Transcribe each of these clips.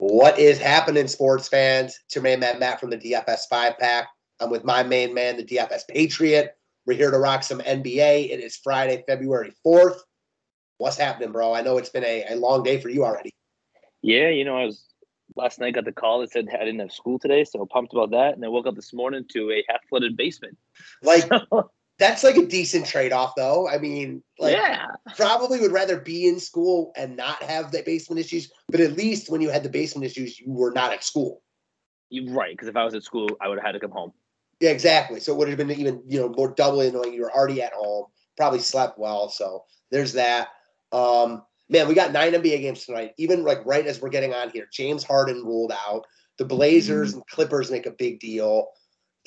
What is happening, sports fans? It's your main man, Matt, from the DFS 5-Pack. I'm with my main man, the DFS Patriot. We're here to rock some NBA. It is Friday, February 4th. What's happening, bro? I know it's been a long day for you already. Yeah, last night got the call that said I didn't have school today, so pumped about that. And I woke up this morning to a half-flooded basement. That's like a decent trade-off, though. I mean, probably would rather be in school and not have the basement issues, but at least when you had the basement issues, you were not at school. You're right, because if I was at school, I would have had to come home. Yeah, exactly. So it would have been even, more doubly annoying. You were already at home, probably slept well. So there's that. Man, we got 9 NBA games tonight. Even right as we're getting on here, James Harden ruled out. The Blazers and Clippers make a big deal.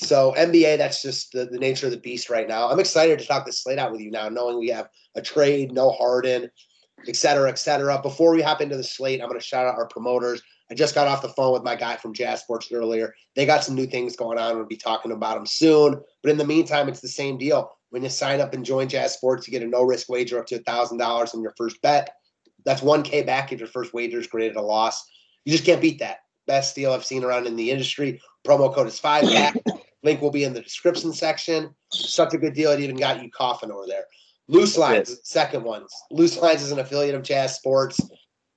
So NBA, that's just the nature of the beast right now. I'm excited to talk this slate out with you now, knowing we have a trade, no Harden, et cetera, et cetera. Before we hop into the slate, I'm going to shout out our promoters. I just got off the phone with my guy from Jazz Sports earlier. They got some new things going on. We'll be talking about them soon. But in the meantime, it's the same deal. When you sign up and join Jazz Sports, you get a no-risk wager up to $1,000 on your first bet. That's $1,000 back if your first wager is graded a loss. You just can't beat that. Best deal I've seen around in the industry. Promo code is 5-Pack. Link will be in the description section. Such a good deal. It even got you coughing over there. Loose Lines, second ones. Loose Lines is an affiliate of Jazz Sports.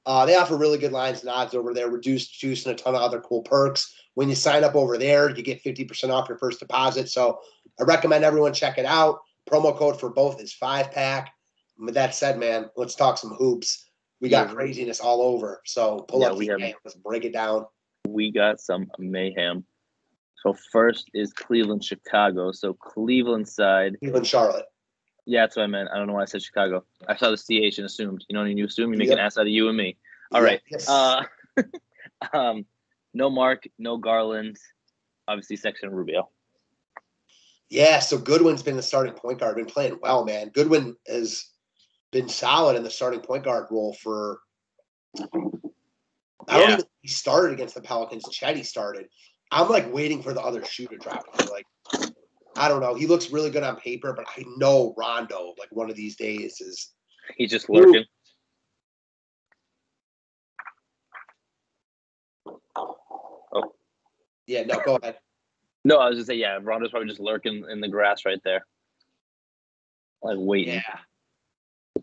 They offer really good lines and odds over there, reduced juice and a ton of other cool perks. When you sign up over there, you get 50% off your first deposit. So I recommend everyone check it out. Promo code for both is 5-Pack. With that said, man, let's talk some hoops. We got craziness all over. So pull up the game. Let's break it down. We got some mayhem. So first is Cleveland, Chicago. So Cleveland side. Cleveland, Charlotte. Yeah, that's what I meant. I don't know why I said Chicago. I saw the CH and assumed. You know when you assume, you make an ass out of you and me. All right. Yes. No Mark, no Garland. Obviously, Sexton and Rubio. Yeah, so Goodwin's been the starting point guard. Been playing well, man. Goodwin has been solid in the starting point guard role for – I don't even think he started against the Pelicans. Chetty started. I'm, waiting for the other shoe to drop. I don't know. He looks really good on paper, but I know Rondo, one of these days is – He's just lurking. Oh. Yeah, no, go ahead. No, I was going to say, Rondo's probably just lurking in the grass right there. Waiting. Yeah.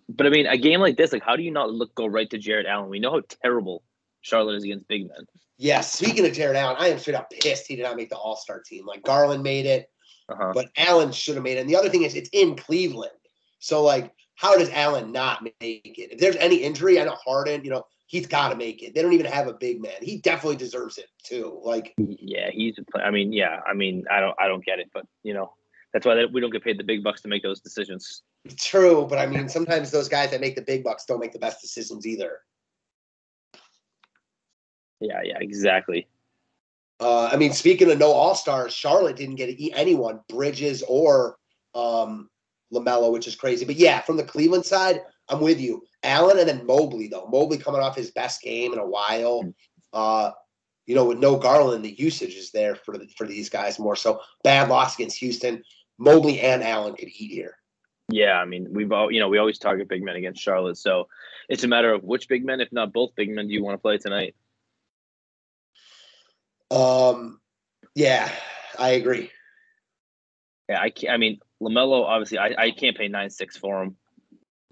But, I mean, a game like this, how do you not go right to Jared Allen? We know how terrible Charlotte is against big men. Yeah, speaking of Jared Allen, I am straight up pissed he did not make the All-Star team. Garland made it, but Allen should have made it. And the other thing is it's in Cleveland. So, how does Allen not make it? If there's any injury, I know Harden, he's got to make it. They don't even have a big man. He definitely deserves it, too. Yeah, I don't get it. But, that's why we don't get paid the big bucks to make those decisions. True, but, sometimes those guys that make the big bucks don't make the best decisions either. Yeah, exactly. Speaking of no All-Stars, Charlotte didn't get anyone, Bridges or LaMelo, which is crazy. But, yeah, from the Cleveland side, I'm with you. Allen and then Mobley, though. Mobley coming off his best game in a while. With no Garland, the usage is there for these guys more. So, bad loss against Houston. Mobley and Allen could eat here. Yeah, we always target big men against Charlotte. So, it's a matter of which big men, if not both big men, do you want to play tonight? Yeah, I agree. Yeah, LaMelo, obviously, I can't pay 9.6 for him,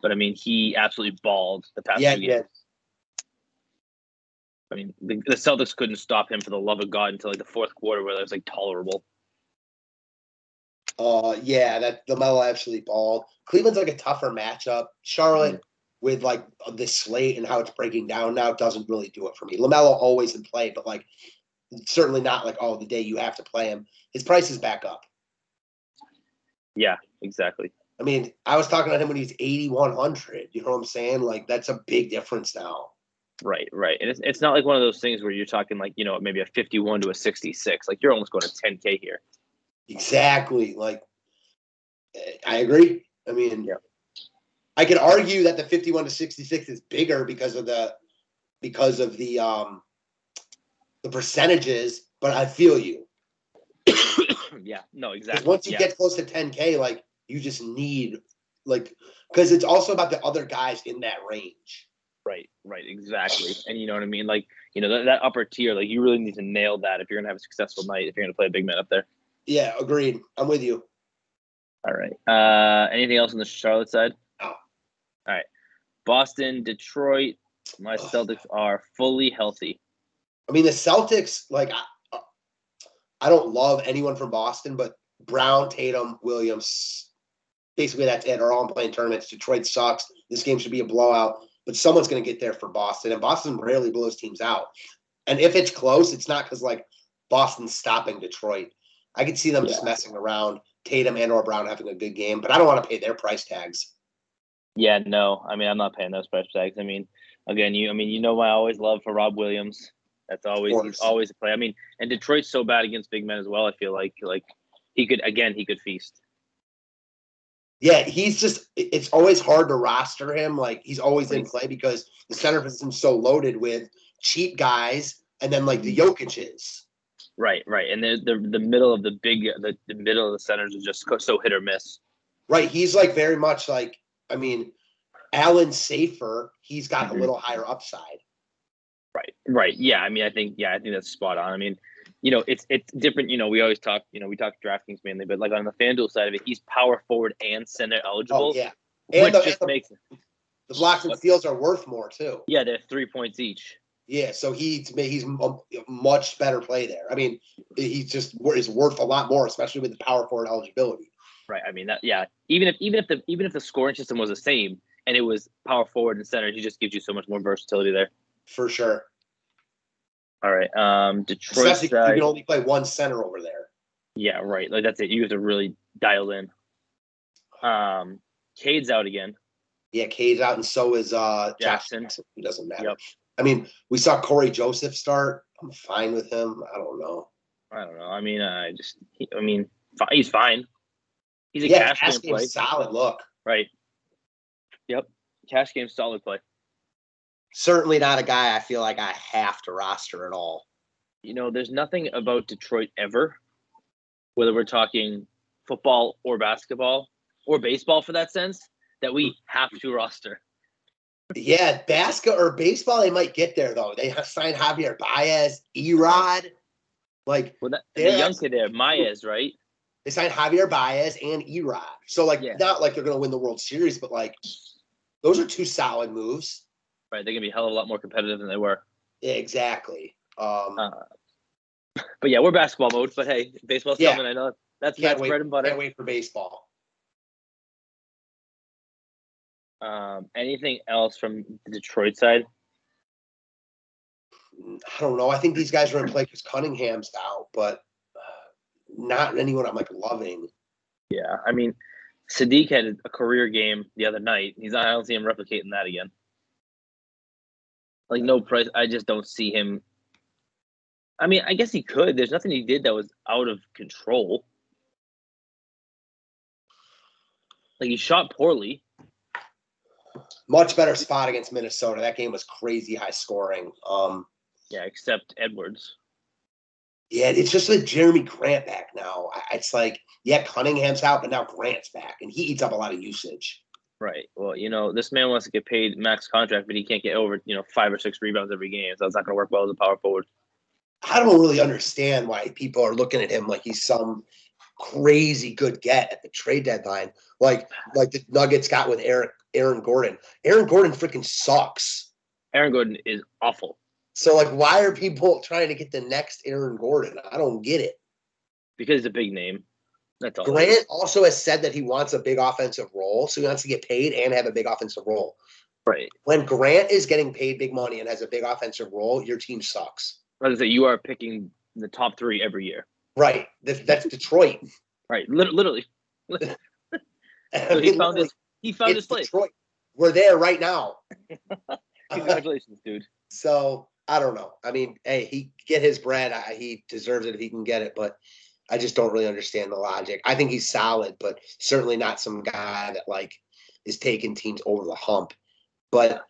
but he absolutely balled the past 2 games. Yeah. The Celtics couldn't stop him for the love of God until the fourth quarter where it was tolerable. That LaMelo actually balled. Cleveland's a tougher matchup. Charlotte with this slate and how it's breaking down now doesn't really do it for me. LaMelo always in play, but certainly not the day you have to play him. His price is back up. Yeah, exactly. I was talking to him when he was 8,100. You know what I'm saying? That's a big difference now. Right. And it's not one of those things where you're talking maybe a 51 to a 66. You're almost going to 10K here. Exactly. I agree. I could argue that the 51 to 66 is bigger because of the percentages, but I feel you. Yeah, no, exactly. Once you get close to 10K, you just need, because it's also about the other guys in that range. Right, exactly. And you know what I mean? that upper tier. Like, you really need to nail that if you're gonna have a successful night. If you're gonna play a big man up there. Yeah, agreed. I'm with you. All right. Anything else on the Charlotte side? Oh. All right. Boston, Detroit. My Celtics are fully healthy. I mean, the Celtics, like, I don't love anyone from Boston, but Brown, Tatum, Williams, basically that's it. Are all playing tournaments. Detroit sucks. This game should be a blowout, but someone's going to get there for Boston, and Boston rarely blows teams out. And if it's close, it's not because, like, Boston's stopping Detroit. I could see them just messing around, Tatum and or Brown having a good game, but I don't want to pay their price tags. Yeah, no. I mean, I'm not paying those price tags. I mean, again, my always love for Rob Williams. That's he's always a play. I mean, and Detroit's so bad against big men as well. I feel like he could feast. Yeah, it's always hard to roster him. Like, he's always in play because the center position's so loaded with cheap guys and then, like, the Jokic's. Right. And the middle of the middle of the centers is just so hit or miss. Right. He's, like, very much like, I mean, Allen's safer. He's got a little higher upside. Right. Yeah. I mean, I think that's spot on. I mean, it's different. We always talk, we talk DraftKings mainly, but, like, on the FanDuel side of it, he's power forward and center eligible. Oh, yeah. And makes it. The blocks and steals are worth more too. Yeah, they're 3 points each. Yeah, so he's a much better play there. I mean, is worth a lot more, especially with the power forward eligibility. Right. I mean, even if the scoring system was the same and it was power forward and center, he just gives you so much more versatility there. For sure. All right. Detroit. Especially if you can only play one center over there. Yeah, right. Like, that's it. You have to really dial in. Cade's out again. Yeah, Cade's out, and so is Jackson. It doesn't matter. Yep. I mean, we saw Corey Joseph start. I'm fine with him. I don't know. I mean, he's fine. He's a cash game play. Solid look. Right. Yep. Cash game, solid play. Certainly not a guy I feel like I have to roster at all. There's nothing about Detroit ever, whether we're talking football or basketball or baseball for that sense, that we have to roster. Yeah, basketball or baseball, they might get there, though. They have signed Javier Baez, Erod. Like, the young kid there, Maez, right? They signed Javier Baez and Erod. So, like, not like they're going to win the World Series, but, like, those are two solid moves. Right, they're going to be a hell of a lot more competitive than they were. Yeah, exactly. But, yeah, we're basketball mode. But, hey, baseball's coming. I know that's bread and butter. Can't wait for baseball. Anything else from the Detroit side? I don't know. I think these guys are in play because Cunningham's out, but not anyone I'm, like, loving. Yeah, I mean, Sadiq had a career game the other night. I don't see him replicating that again. Like, no price. I just don't see him. I mean, I guess he could. There's nothing he did that was out of control. Like, he shot poorly. Much better spot against Minnesota. That game was crazy high scoring. Yeah, except Edwards. Yeah, it's just with Jeremy Grant back now. It's like, Cunningham's out, but now Grant's back, and he eats up a lot of usage. Right. Well, this man wants to get paid max contract, but he can't get over, 5 or 6 rebounds every game. So it's not going to work well as a power forward. I don't really understand why people are looking at him like he's some crazy good get at the trade deadline. Like the Nuggets got with Aaron Gordon. Aaron Gordon freaking sucks. Aaron Gordon is awful. So, like, why are people trying to get the next Aaron Gordon? I don't get it. Because he's a big name. That's all. Grant also has said that he wants a big offensive role, so he wants to get paid and have a big offensive role. Right. When Grant is getting paid big money and has a big offensive role, your team sucks. Like I say, you are picking the top 3 every year. Right. That's Detroit. Right. Literally. So he found his place. Detroit. We're there right now. Congratulations, dude. So, I don't know. I mean, hey, he get his bread. He deserves it if he can get it, but I just don't really understand the logic. I think he's solid, but certainly not some guy that, like, is taking teams over the hump. But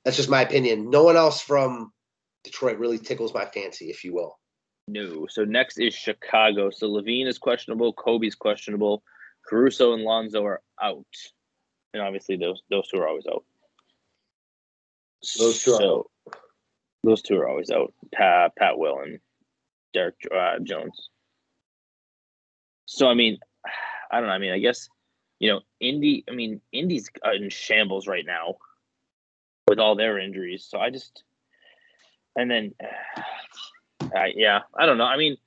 that's just my opinion. No one else from Detroit really tickles my fancy, if you will. No. So next is Chicago. So Levine is questionable. Kobe's questionable. Caruso and Lonzo are out. And obviously those two are always out. Those two are out. Those two are always out. Pat Will and Derek Jones. So, I mean, I don't know. I mean, I guess, Indy's in shambles right now with all their injuries. So I just – and then, I don't know. I mean,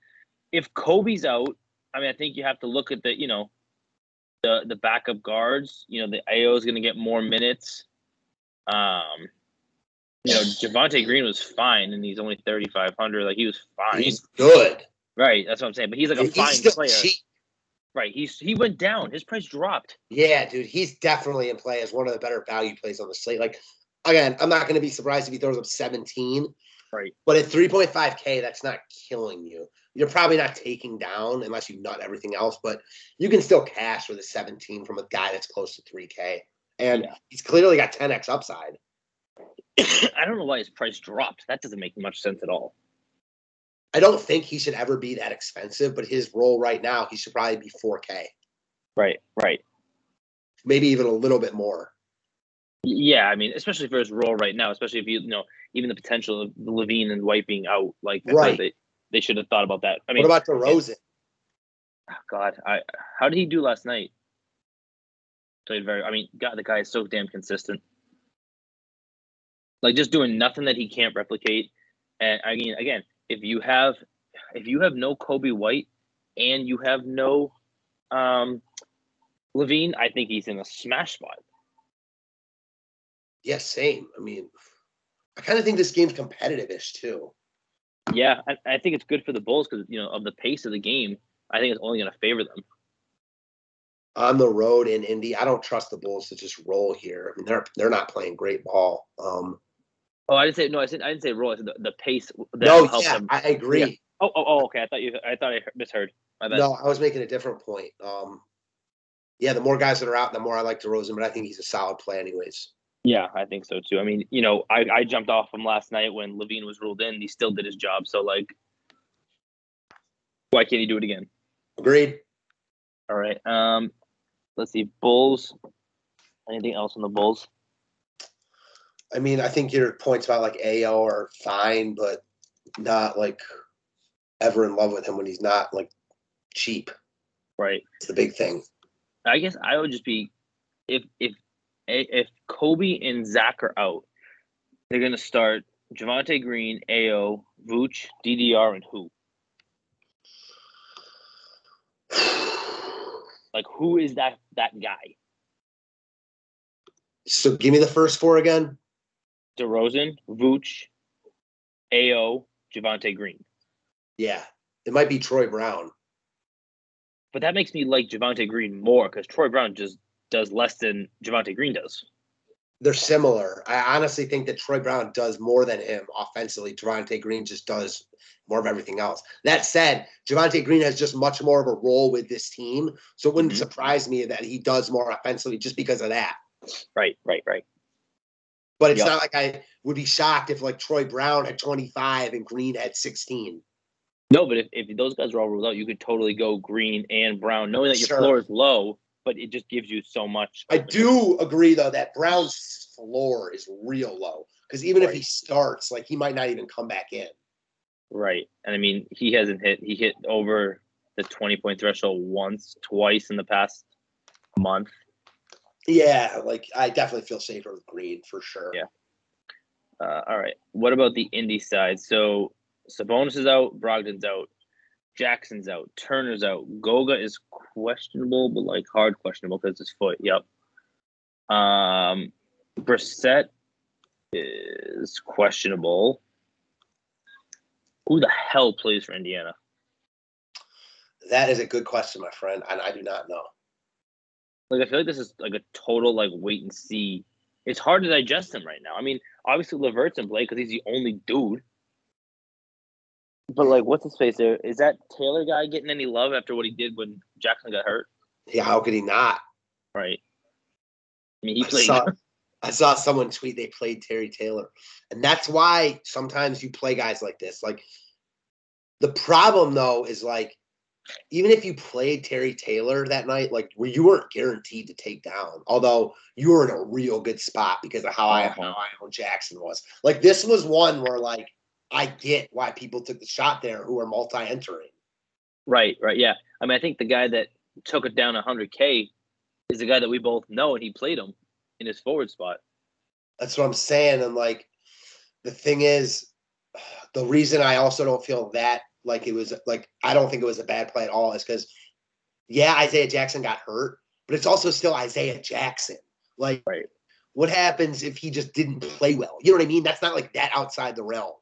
if Kobe's out, I mean, I think you have to look at the backup guards. The AO is going to get more minutes. Javonte Green was fine, and he's only 3,500. Like, he was fine. He's good. Right, that's what I'm saying. But he's like a fine player. Cheap. Right, he went down. His price dropped. Yeah, dude, he's definitely in play as one of the better value plays on the slate. Like, again, I'm not going to be surprised if he throws up 17. Right. But at 3.5K, that's not killing you. You're probably not taking down unless you nut everything else, but you can still cash with a 17 from a guy that's close to 3K. And he's clearly got 10x upside. I don't know why his price dropped. That doesn't make much sense at all. I don't think he should ever be that expensive, but his role right now, he should probably be 4K. Right. Maybe even a little bit more. Yeah, I mean, especially for his role right now, especially if even the potential of Levine and White being out, like they should have thought about that. I mean, what about DeRozan? Oh God, how did he do last night? Played God, the guy is so damn consistent. Like, just doing nothing that he can't replicate. And I mean, again, if you have no Kobe White and you have no Levine, I think he's in a smash spot. Yeah, same. I mean, I kind of think this game's competitive-ish too. Yeah, I think it's good for the Bulls because of the pace of the game. I think it's only going to favor them. On the road in Indy, I don't trust the Bulls to just roll here. I mean, they're not playing great ball. I didn't say roll. I said the pace. Them. I agree. Yeah. Oh, okay. I thought I misheard. My bad. No, I was making a different point. The more guys that are out, the more I like DeRozan, but I think he's a solid play anyways. Yeah, I think so too. I mean, I jumped off him last night when Levine was ruled in. He still did his job. So, like, why can't he do it again? Agreed. All right. Let's see. Bulls. Anything else on the Bulls? I mean, I think your points about like AO are fine, but not like ever in love with him when he's not like cheap. Right. It's the big thing. I guess I would just be if Kobe and Zach are out, they're gonna start Javonte Green, AO, Vooch, DDR, and who? Like, who is that guy? So give me the first four again. DeRozan, Vooch, AO, Javonte Green. Yeah, it might be Troy Brown. But that makes me like Javonte Green more because Troy Brown just does less than Javonte Green does. They're similar. I honestly think that Troy Brown does more than him offensively. Javonte Green just does more of everything else. That said, Javonte Green has just much more of a role with this team, so it wouldn't surprise me that he does more offensively just because of that. Right. But it's not like I would be shocked if like Troy Brown had 25 and Green had 16. No, but if those guys are all ruled out, you could totally go Green and Brown, knowing that your floor is low, but it just gives you so much. I do agree, though, that Brown's floor is real low because even if he starts, like, he might not even come back in. Right. And I mean, he hit over the 20-point threshold twice in the past month. Yeah, like, I definitely feel safer with Green for sure. Yeah. All right. What about the Indy side? So Sabonis is out, Brogdon's out, Jackson's out, Turner's out, Goga is questionable, but like hard questionable because his foot. Yep. Brissett is questionable. Who the hell plays for Indiana? That is a good question, my friend, and I do not know. Like, I feel like this is like a total like wait and see. It's hard to digest him right now. I mean, obviously Levert's in play because he's the only dude. But like, what's his face there? Is that Taylor guy getting any love after what he did when Jackson got hurt? Yeah, how could he not? Right. I mean, he played. I saw someone tweet they played Terry Taylor, and that's why sometimes you play guys like this. Like, the problem though is like even if you played Terry Taylor that night, like where you weren't guaranteed to take down, although you were in a real good spot because of how I own Jackson was. Like this was one where like I get why people took the shot there who are multi-entering. Right, yeah. I mean, I think the guy that took it down 100K is the guy that we both know, and he played him in his forward spot. That's what I'm saying. And like the thing is, the reason I also don't feel that like it was like I don't think it was a bad play at all is because Isaiah Jackson got hurt, but it's also still Isaiah Jackson. Like, what happens if he just didn't play well? You know what I mean? That's not like that outside the realm.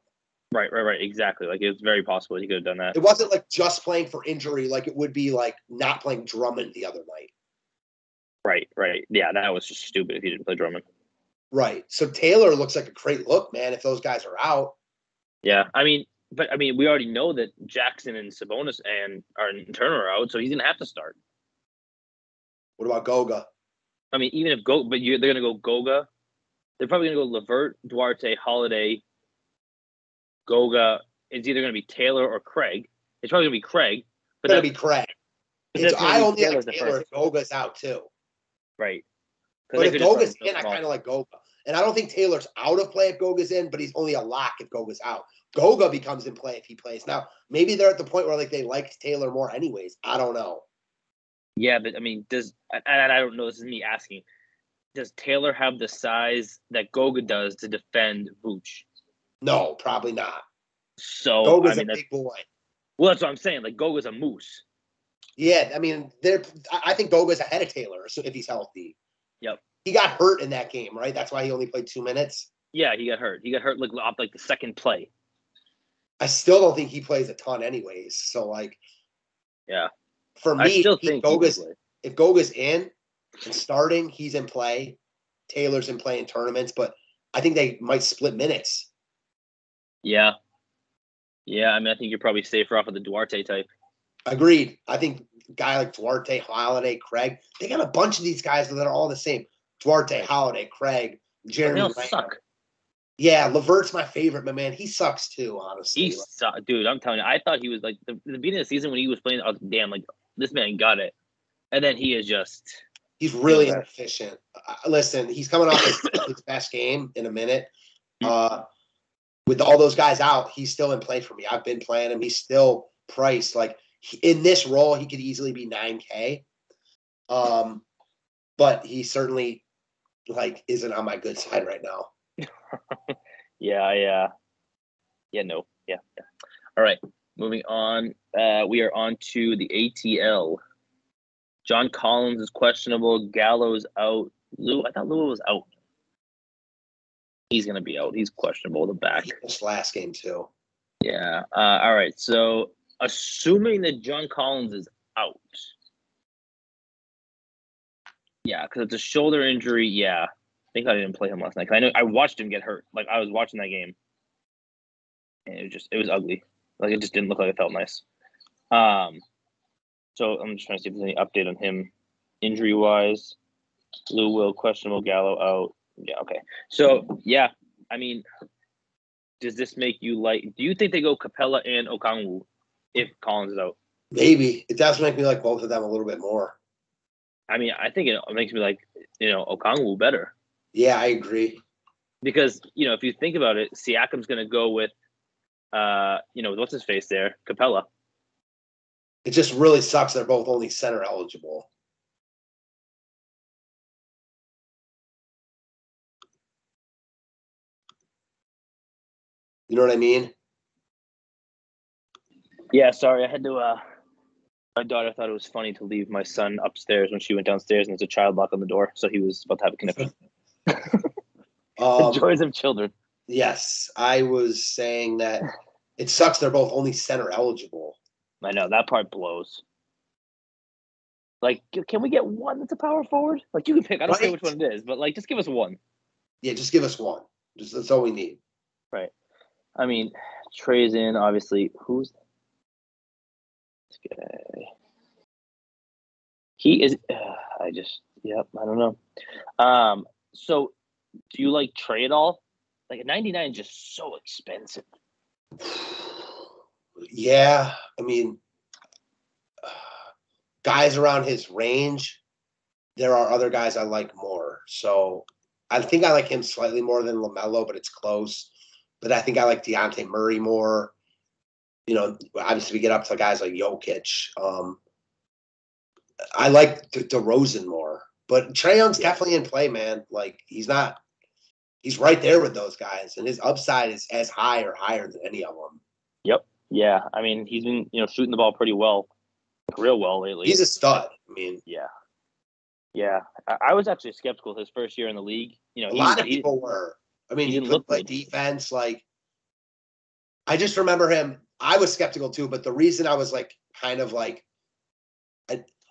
Right. Exactly. Like it's very possible he could have done that. It wasn't like just playing for injury, like it would be like not playing Drummond the other night. Right. Yeah, that was just stupid if he didn't play Drummond. Right. So Taylor looks like a great look, man, if those guys are out. Yeah. I mean, we already know that Jackson and Sabonis and Turner are out, so he's gonna have to start. What about Goga? I mean, even if they're gonna go Goga. They're probably gonna go LeVert, Duarte, Holiday, Goga. It's either gonna be Taylor or Craig. It's probably gonna be Craig. But it's gonna be Craig. I only like Taylor if Goga's out too. Right. But if Goga's in, I kind of like Goga. And I don't think Taylor's out of play if Goga's in, but he's only a lock if Goga's out. Goga becomes in play if he plays. Now, maybe they're at the point where like they liked Taylor more anyways. I don't know. Yeah, but I mean, I don't know, this is me asking. Does Taylor have the size that Goga does to defend Vooch? No, probably not. So Goga's a big boy. Well, that's what I'm saying. Like Goga's a moose. Yeah, I mean, I think Goga's ahead of Taylor if he's healthy. Yep. He got hurt in that game, right? That's why he only played 2 minutes. Yeah, he got hurt. He got hurt off like the second play. I still don't think he plays a ton, anyways. So like, yeah, for me, I still think if Goga's in and starting, he's in play. Taylor's in play in tournaments, but I think they might split minutes. Yeah. I mean, I think you're probably safer off of the Duarte type. Agreed. I think a guy like Duarte, Holiday, Craig, they got a bunch of these guys that are all the same. Duarte, Holiday, Craig, Jeremy. They all suck. Yeah, LeVert's my favorite, but man, he sucks too, honestly. Dude, I'm telling you, I thought he was like the beginning of the season when he was playing, I was like, damn, like this man got it. And then he is just he's really inefficient. Listen, he's coming off his best game in a minute. With all those guys out, he's still in play for me. I've been playing him. He's still priced like in this role, he could easily be 9K. But he certainly like isn't on my good side right now. Yeah. All right, moving on. We are on to the ATL. John Collins is questionable. Gallo's out. I thought Lou was out. He's gonna be out. He's questionable. The back. This last game too. Yeah. All right. So, assuming that John Collins is out. Yeah, because it's a shoulder injury. Yeah. I think I didn't play him last night. I know I watched him get hurt. Like I was watching that game, and it was ugly. Like it just didn't look like it felt nice. So I'm just trying to see if there's any update on him, injury wise. Lou Will questionable. Gallo out. Yeah. Okay. So yeah, I mean, does this make you like? Do you think they go Capella and Okongwu if Collins is out? Maybe it does make me like both of them a little bit more. I mean, I think it makes me like Okongwu better. Yeah, I agree. Because, if you think about it, Siakam's going to go with, what's his face there? Capella. It just really sucks they're both only center eligible. You know what I mean? Yeah, sorry. I had to, my daughter thought it was funny to leave my son upstairs when she went downstairs and there's a child lock on the door. So he was about to have a connection. The joys of children. Yes, I was saying that it sucks they're both only center eligible. I know, that part blows. Like, can we get one that's a power forward? Like, you can pick. I don't care which one it is, but, like, just give us one. Yeah, just give us one. That's all we need. Right. I mean, Trey's in, obviously. Who's this guy? He is I don't know. So do you like Trey at all? Like, a 99 is just so expensive. Yeah, I mean, guys around his range, there are other guys I like more. So I think I like him slightly more than LaMelo, but it's close. But I think I like Dejounte Murray more. Obviously we get up to guys like Jokic. I like DeRozan more. But Trae Young's definitely in play, man. Like, he's right there with those guys, and his upside is as high or higher than any of them. Yep. Yeah. I mean, he's been, shooting the ball pretty well, real well lately. He's a stud. I mean, yeah. Yeah. I was actually skeptical his first year in the league. A lot of people were. I mean, he couldn't play defense. Like, I just remember him. I was skeptical too, but the reason I was like, kind of like,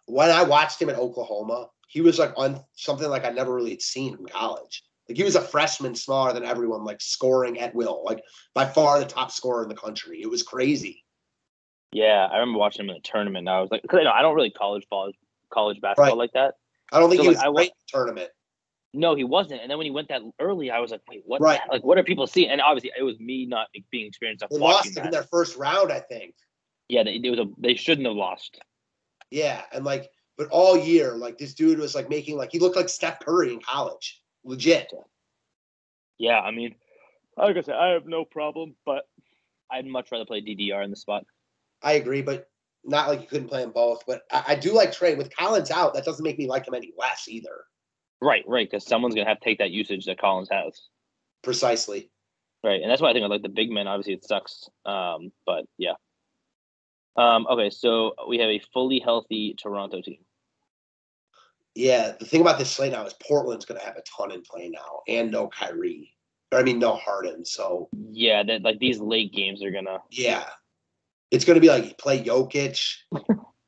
when I watched him at Oklahoma, he was like on something like I never really had seen in college. Like, he was a freshman, smaller than everyone, like scoring at will, like by far the top scorer in the country. It was crazy. Yeah, I remember watching him in the tournament. And I was like, because I don't really college basketball like that. I don't think he was great in the tournament. No, he wasn't. And then when he went that early, I was like, wait, what? Right. Like, what are people seeing? And obviously, it was me not being experienced enough. They lost in their first round, I think. Yeah, they shouldn't have lost. Yeah, and like, but all year, like, this dude was like making, like, he looked like Steph Curry in college, legit. Yeah, I mean, like I said, I have no problem, but I'd much rather play DDR in the spot. I agree, but not like you couldn't play them both. But I do like Trae. With Collins out, that doesn't make me like him any less either. Right, because someone's going to have to take that usage that Collins has. Precisely. Right, and that's why I think I like the big men. Obviously, it sucks, but yeah. Okay, so we have a fully healthy Toronto team. Yeah, the thing about this slate now is Portland's going to have a ton in play now, and no Kyrie. No Harden. So yeah, that like these late games are gonna. Yeah, it's going to be like play Jokic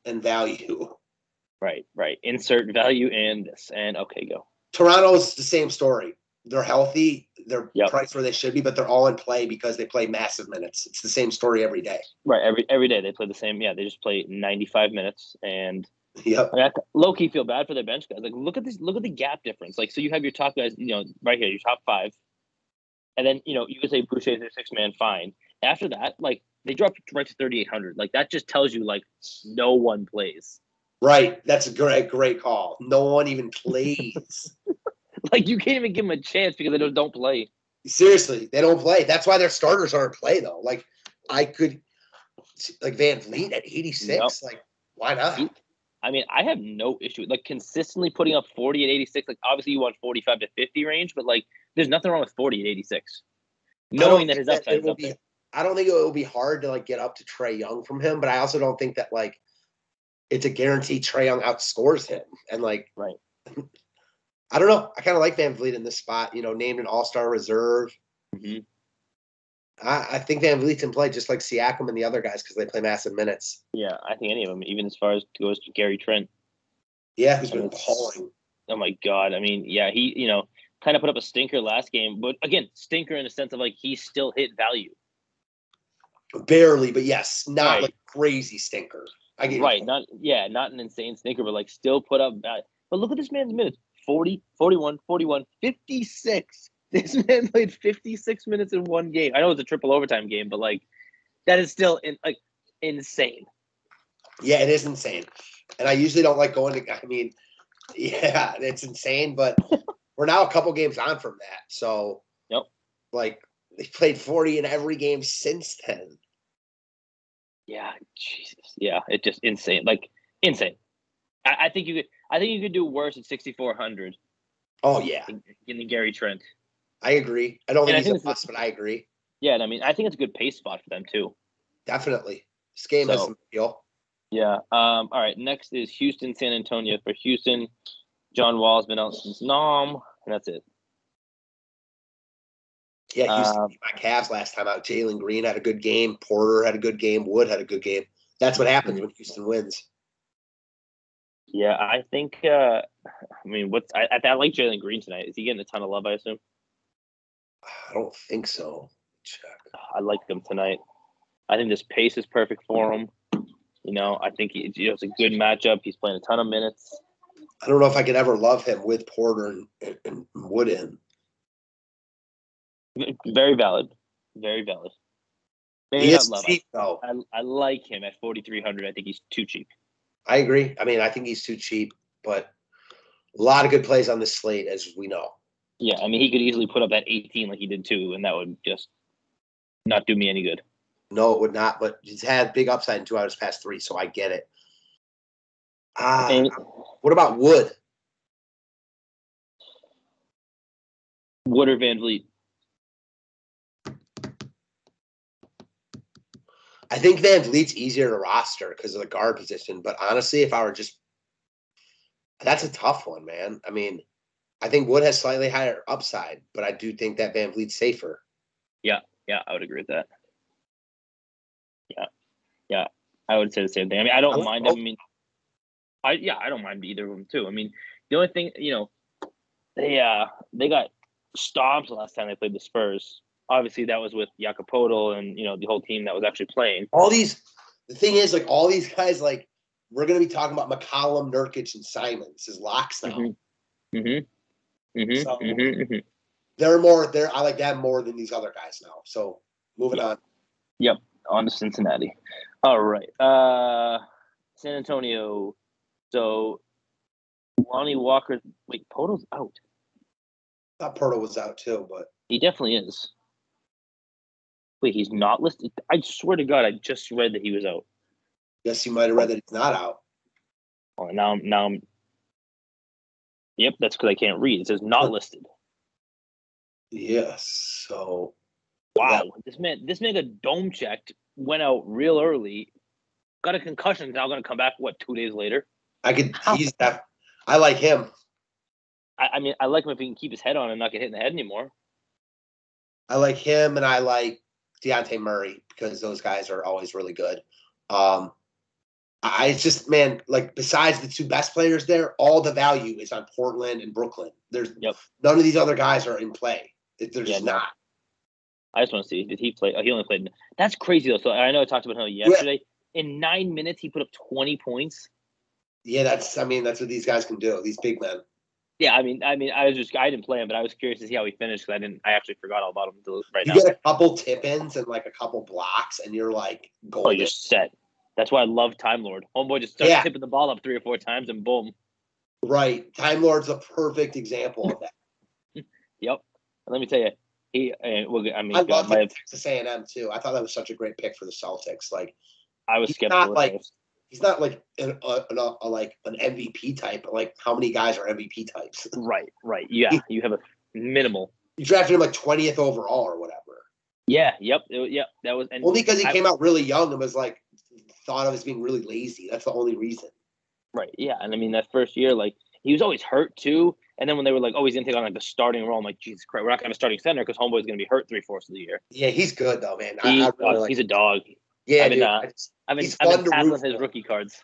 and value. Right. Insert value and this, and okay, go. Toronto's the same story. They're healthy. They're priced where they should be, but they're all in play because they play massive minutes. It's the same story every day. Right. Every day they play the same. Yeah, they just play 95 minutes, and yep. I mean, low key feel bad for their bench guys. Like, look at this. Look at the gap difference. Like, so you have your top guys, right here, your top five, and then USA Boucher is their 6-man, fine. After that, like, they drop right to 3,800. Like, that just tells you like no one plays. Right. That's a great call. No one even plays. Like, you can't even give them a chance because they don't play. Seriously, they don't play. That's why their starters aren't play, though. Like, I could, like, Van Vliet at 86. Yep. Like, why not? I mean, I have no issue. Like, consistently putting up 40 at 86. Like, obviously, you want 45 to 50 range, but, like, there's nothing wrong with 40 at 86. Knowing that his upside is up there. I don't think it will be hard to, like, get up to Trae Young from him, but I also don't think that, like, it's a guarantee Trae Young outscores him. And, like, right. I don't know. I kind of like Van Vliet in this spot, named an all-star reserve. Mm-hmm. I think Van Vliet's in play just like Siakam and the other guys because they play massive minutes. Yeah, I think any of them, even as far as goes to Gary Trent. Yeah, who's been balling. Oh, my God. I mean, yeah, he, kind of put up a stinker last game. But, again, stinker in the sense of, like, he still hit value. Barely, but yes, not like crazy stinker. I get right, not an insane stinker, but, like, still put up value. But look at this man's minutes. 40, 41, 41, 56. This man played 56 minutes in one game. I know it's a triple overtime game, but, like, that is still insane. Yeah, it is insane. And I usually don't like going to – I mean, yeah, it's insane. But we're now a couple games on from that. So, yep. Like, they played 40 in every game since then. Yeah, Jesus. Yeah, it's just insane. Like, insane. I think you could do worse at 6,400. Oh, yeah. In the Gary Trent. I agree. I don't think he's a bust, but I agree. Yeah, and I mean, I think it's a good pace spot for them, too. Definitely. This game has some appeal. Yeah. All right, next is Houston, San Antonio. For Houston, John Wall's been out since Nom, and that's it. Yeah, Houston beat my Cavs last time out. Jalen Green had a good game. Porter had a good game. Wood had a good game. That's what happens when Houston wins. Yeah, I think. I like Jalen Green tonight. Is he getting a ton of love? I assume. I don't think so. Check. I like him tonight. I think this pace is perfect for him. I think it's a good matchup. He's playing a ton of minutes. I don't know if I could ever love him with Porter and Wood in. Very valid. Very valid. Maybe he not is love. cheap, though. I like him at 4,300. I think he's too cheap. I agree. I mean, I think he's too cheap, but a lot of good plays on this slate, as we know. Yeah, I mean, he could easily put up that 18 like he did too, and that would just not do me any good. No, it would not, but he's had big upside in 2 out of his past 3, so I get it. What about Wood? Wood or Van Vliet? I think Van Vliet's easier to roster because of the guard position, but honestly, if I were just – that's a tough one, man. I mean, I think Wood has slightly higher upside, but I do think that Van Vliet's safer. Yeah, I would agree with that. Yeah, I would say the same thing. I mean, I don't mind him. I mean, I don't mind either of them too. I mean, the only thing, they got stomped the last time they played the Spurs. Obviously, that was with Jakob Poeltl and the whole team that was actually playing. The thing is, like, all these guys, like, we're going to be talking about McCollum, Nurkic, and Simons as locks now. I like them more than these other guys now. So moving on. Yep, on to Cincinnati. All right, San Antonio. So Lonnie Walker. Wait, Poeltl's out. I thought Poeltl was out too, but he definitely is. Wait, he's not listed? I swear to God, I just read that he was out. Yes, you might have read that he's not out. Oh, now I'm. Yep, that's because I can't read. It says not listed. Yes. So. Wow, this man got dome checked, went out real early, got a concussion. Now going to come back. What, 2 days later? I like him. I mean, I like him if he can keep his head on and not get hit in the head anymore. I like him, and I like Dejounte Murray because those guys are always really good. I just, man, like, besides the 2 best players there, all the value is on Portland and Brooklyn. There's none of these other guys are in play. They're just not. I just want to see, did he play? He only played. That's crazy though. So I know I talked about him yesterday. Yeah. In 9 minutes, he put up 20 points. Yeah, that's what these guys can do. These big men. Yeah, I mean, I didn't play him, but I was curious to see how he finished because I actually forgot all about him right now. You get a couple tip-ins and like a couple blocks, and you're like golden. Oh, you're set. That's why I love Time Lord. Homeboy just starts tipping the ball up 3 or 4 times, and boom. Right, Time Lord's a perfect example of that. Yep. And let me tell you, I love Texas A&M too. I thought that was such a great pick for the Celtics. Like, I was skeptical. He's not like an MVP type. Like, how many guys are MVP types? Right. Yeah, you have a minimal. You drafted him like 20th overall or whatever. Yeah. Yep. That was only because he came out really young and was like thought of as being really lazy. That's the only reason. Right. Yeah, and I mean that first year, like, he was always hurt too. And then when they were like, "Oh, he's gonna take on like the starting role," I'm like, "Jesus Christ, we're not gonna have a starting center because Homeboy's gonna be hurt 3/4 of the year." Yeah, he's good though, man. He's a dog. Yeah, I've been tackling his rookie cards.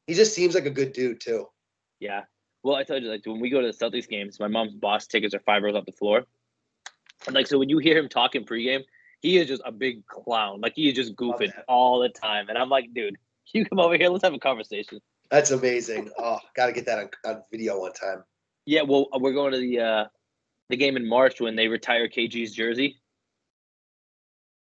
He just seems like a good dude too. Yeah. Well, I told you, like, when we go to the Celtics games, my mom's boss tickets are 5 rows off the floor. And like, so when you hear him talking pregame, he is just a big clown. Like, he is just goofing all the time. And I'm like, dude, you come over here, let's have a conversation. That's amazing. Oh, got to get that on video one time. Yeah, well, we're going to the game in March when they retire KG's jersey.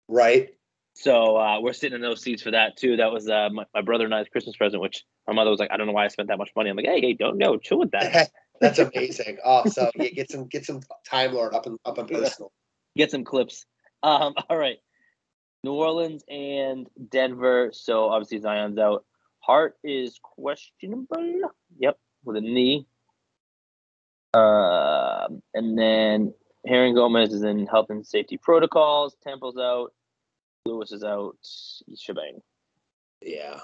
Right. So we're sitting in those seats for that too. That was my brother and I's Christmas present, which my mother was like, "I don't know why I spent that much money." I'm like, "Hey, don't know, chill with that." That's amazing. Oh, so yeah, get some Time Lord up and personal. Get some clips. All right, New Orleans and Denver. So obviously Zion's out. Hart is questionable. Yep, with a knee. And then Herring Gomez is in health and safety protocols. Temple's out. Lewis is out. Shebang. Yeah.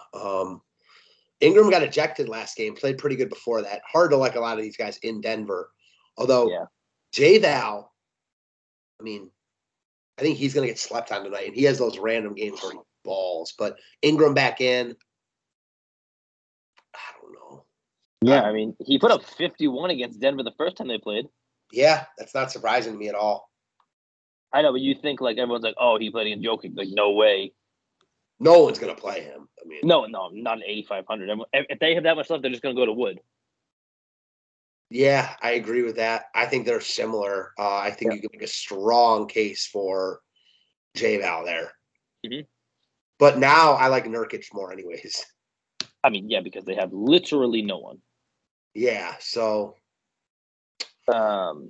Ingram got ejected last game. Played pretty good before that. Hard to like a lot of these guys in Denver. Although J-Val, I mean, I think he's going to get slept on tonight. And he has those random games where he balls. But Ingram back in. I don't know. Yeah, I mean, he put up 51 against Denver the first time they played. Yeah, that's not surprising to me at all. I know, but you think, like, everyone's like, "Oh, he played against Jokic." Like, no way. No one's going to play him. I mean, no, not an 8,500. If they have that much left, they're just going to go to Wood. Yeah, I agree with that. I think they're similar. I think you can make a strong case for J-Val there. Mm-hmm. But now I like Nurkic more anyways. I mean, yeah, because they have literally no one. Yeah, so Jokic.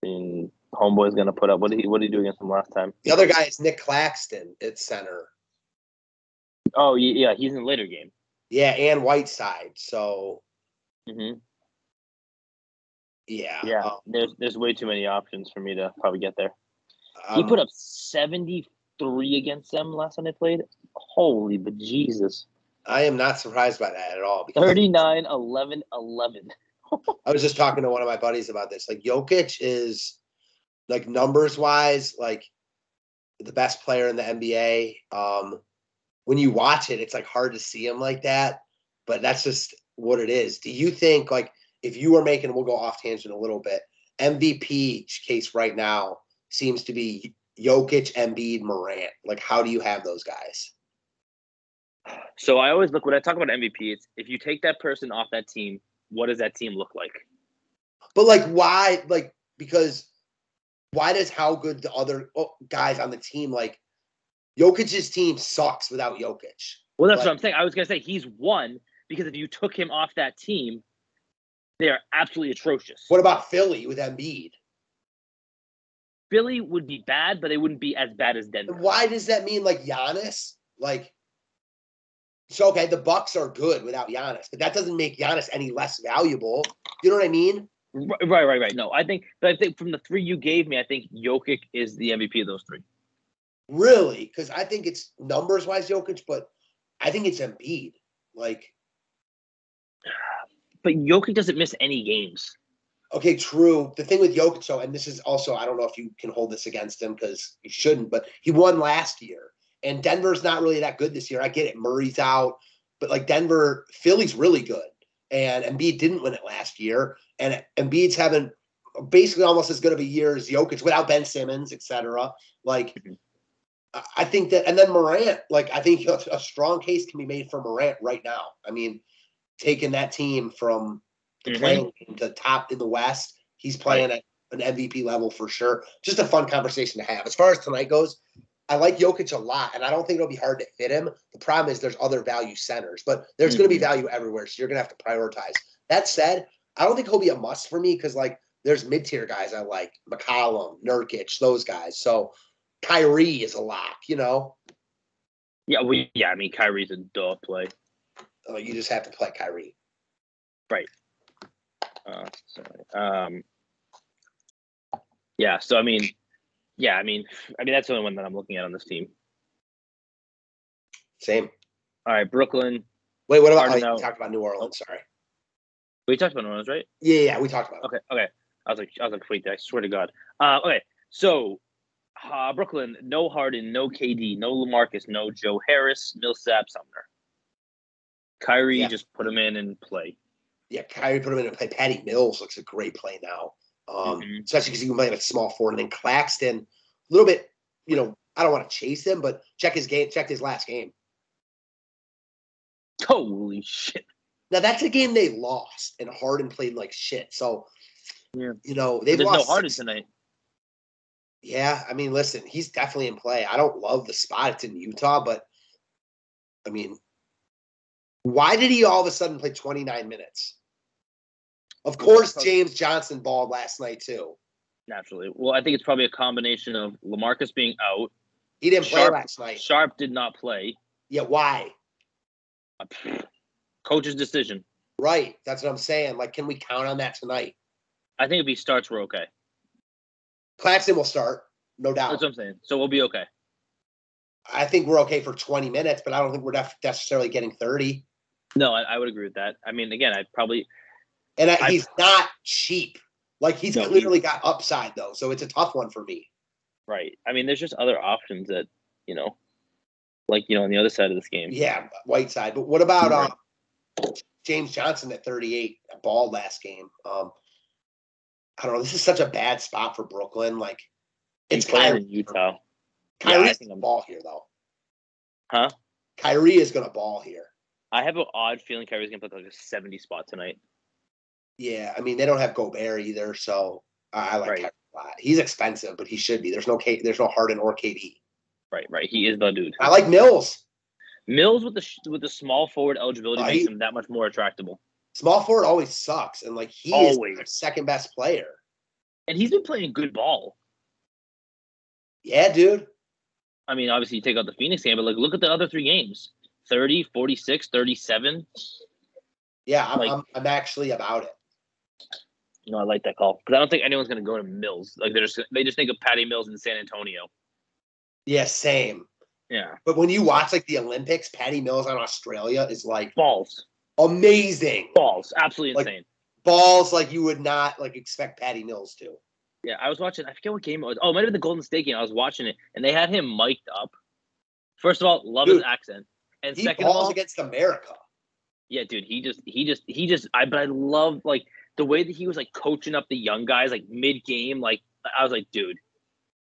And Homeboy's gonna put up. What did he do against him last time? the other guy is Nick Claxton at center. Oh yeah, he's in the later game. Yeah, and Whiteside. So Mm-hmm. yeah. There's way too many options for me to probably get there. He put up 73 against them last time they played. Holy bejesus. I am not surprised by that at all. 39, 11, 11. I was just talking to one of my buddies about this. Like, Jokic is, like, numbers-wise, like, the best player in the NBA. When you watch it, it's, like, hard to see him like that. But that's just what it is. Do you think, like, if you were making, we'll go off tangent a little bit, MVP case right now seems to be Jokic, Embiid, Morant. Like, how do you have those guys? So I always look, when I talk about MVP, it's if you take that person off that team, what does that team look like? But, like, why? Like, because why does how good the other guys on the team, like, Jokic's team sucks without Jokic. Well, that's what I'm saying. I was going to say he's one because if you took him off that team, they are absolutely atrocious. What about Philly with Embiid? Philly would be bad, but they wouldn't be as bad as Denver. Why does that mean, like, Giannis? Like, so, okay, the Bucks are good without Giannis, but that doesn't make Giannis any less valuable. You know what I mean? Right. No, I think from the three you gave me, I think Jokic is the MVP of those three. Really? Because I think it's numbers-wise Jokic, but I think it's Embiid. Like, but Jokic doesn't miss any games. Okay, true. The thing with Jokic, so, and this is also, I don't know if you can hold this against him because you shouldn't, but he won last year. And Denver's not really that good this year. I get it. Murray's out. But, like, Philly's really good. And Embiid didn't win it last year. And Embiid's having basically almost as good of a year as Jokic without Ben Simmons, et cetera. Like, I think that, and then Morant, like, I think a strong case can be made for Morant right now. I mean, taking that team from the playing to top in the West, he's playing at an MVP level for sure. Just a fun conversation to have. As far as tonight goes, I like Jokic a lot, and I don't think it'll be hard to fit him. The problem is there's other value centers, but there's going to be value everywhere, so you're going to have to prioritize. That said, I don't think he'll be a must for me because, like, there's mid-tier guys I like, McCollum, Nurkic, those guys. So Kyrie is a lock, you know? Yeah, I mean, Kyrie's a duh play. Oh, you just have to play Kyrie. Right. Yeah, so I mean, that's the only one that I'm looking at on this team. Same. All right, Brooklyn. Wait, what about? You talked about New Orleans. Sorry. We talked about New Orleans, right? Yeah, we talked about it. Okay. I was like, wait, I swear to God. Okay, so Brooklyn, no Harden, no KD, no LaMarcus, no Joe Harris, Millsap, Sumner. Kyrie just put him in and play. Yeah, Kyrie put him in and play. Patty Mills looks a great play now. Especially because he can play like a small forward. And then Claxton, a little bit, I don't want to chase him, but check his last game. Holy shit. Now, that's a game they lost, and Harden played like shit. So, they've lost. There's no Harden tonight. Yeah, I mean, listen, he's definitely in play. I don't love the spot. It's in Utah, but, I mean, why did he all of a sudden play 29 minutes? Of course, James Johnson balled last night, too. Naturally. Well, I think it's probably a combination of LaMarcus being out. He didn't play last night. Sharp did not play. Yeah, why? Coach's decision. Right. That's what I'm saying. Like, can we count on that tonight? I think if he starts, we're okay. Claxton will start, no doubt. That's what I'm saying. So we'll be okay. I think we're okay for 20 minutes, but I don't think we're necessarily getting 30. No, I would agree with that. I mean, again, I'd probably – And he's not cheap. Like, he's clearly got upside, though, so it's a tough one for me. Right. I mean, there's just other options that, on the other side of this game. Yeah, Whiteside. But what about James Johnson at 38, balled last game? I don't know. This is such a bad spot for Brooklyn. Like, it's playing in Utah. Kyrie's going to ball here, though. Huh? Kyrie is going to ball here. I have an odd feeling Kyrie's going to play like a 70 spot tonight. Yeah, I mean, they don't have Gobert either, so I like Kyrie a lot. He's expensive, but he should be. There's no Harden or KD. Right. He is the dude. I like Mills. Mills with the small forward eligibility makes He- him that much more attractable. Small forward always sucks, and like he Always. is our second best player. And he's been playing good ball. Yeah, dude. I mean, obviously you take out the Phoenix game, but like look at the other 3 games. 30, 46, 37. Yeah, Like- I'm actually about it. No, I like that call because I don't think anyone's going to go to Mills. Like they just think of Patty Mills in San Antonio. Yeah, same. Yeah, But when you watch like the Olympics, Patty Mills on Australia is like balls, amazing. absolutely Like- insane. Balls like you would not like expect Patty Mills to. Yeah, I was watching. I forget what game it was. Oh, it might have been the Golden State game. I was watching it, and they had him mic'd up. First of all, love Dude, his accent, and He second of balls all, against America. yeah, dude, he just. But I love like the way that he was like coaching up the young guys like mid game. Like I was like, dude,